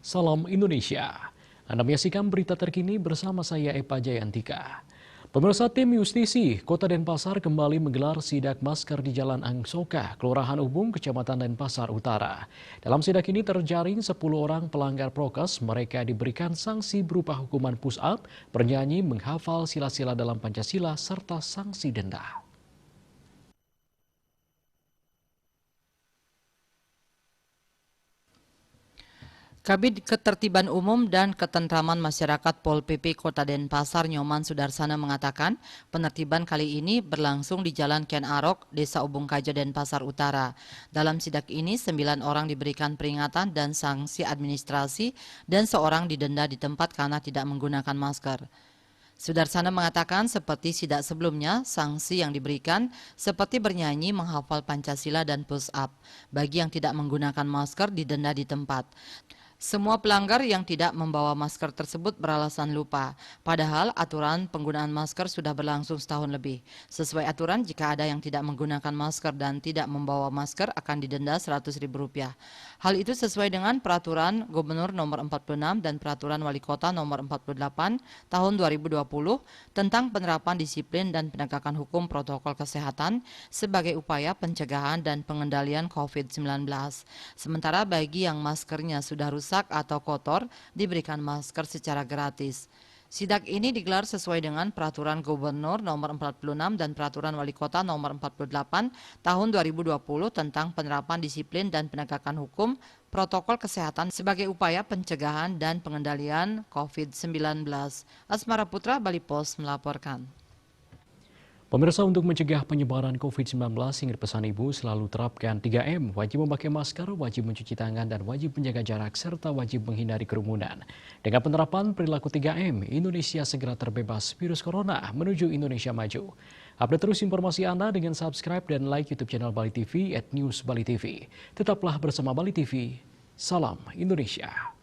Salam Indonesia. Anda menyaksikan berita terkini bersama saya Epa Jayantika. Pemirsa, tim Justisi Kota Denpasar kembali menggelar sidak masker di Jalan Angsoka, Kelurahan Ubung, Kecamatan Denpasar Utara. Dalam sidak ini terjaring 10 orang pelanggar prokes. Mereka diberikan sanksi berupa hukuman push up, bernyanyi, menghafal sila-sila dalam Pancasila, serta sanksi denda. Kabid Ketertiban Umum dan Ketentraman Masyarakat Pol PP Kota Denpasar Nyoman Sudarsana mengatakan penertiban kali ini berlangsung di Jalan Ken Arok, Desa Ubung Kaja, Denpasar Utara. Dalam sidak ini 9 orang diberikan peringatan dan sanksi administrasi dan seorang didenda di tempat karena tidak menggunakan masker. Sudarsana mengatakan seperti sidak sebelumnya, sanksi yang diberikan seperti bernyanyi, menghafal Pancasila dan push up. Bagi yang tidak menggunakan masker didenda di tempat. Semua pelanggar yang tidak membawa masker tersebut beralasan lupa. Padahal aturan penggunaan masker sudah berlangsung setahun lebih. Sesuai aturan, jika ada yang tidak menggunakan masker dan tidak membawa masker akan didenda Rp100.000. Hal itu sesuai dengan Peraturan Gubernur Nomor 46 dan Peraturan Wali Kota Nomor 48 Tahun 2020 tentang penerapan disiplin dan penegakan hukum protokol kesehatan sebagai upaya pencegahan dan pengendalian COVID-19. Sementara bagi yang maskernya sudah rusak atau kotor, diberikan masker secara gratis. Sidak ini digelar sesuai dengan Peraturan Gubernur Nomor 46 dan Peraturan Wali Kota Nomor 48 Tahun 2020 tentang penerapan disiplin dan penegakan hukum protokol kesehatan sebagai upaya pencegahan dan pengendalian COVID-19. Asmara Putra, Bali Pos melaporkan. Pemirsa, untuk mencegah penyebaran COVID-19, ingat pesan Ibu selalu terapkan 3M, wajib memakai masker, wajib mencuci tangan, dan wajib menjaga jarak, serta wajib menghindari kerumunan. Dengan penerapan perilaku 3M, Indonesia segera terbebas virus corona menuju Indonesia maju. Update terus informasi Anda dengan subscribe dan like YouTube channel Bali TV @newsbalitv. Tetaplah bersama Bali TV, salam Indonesia.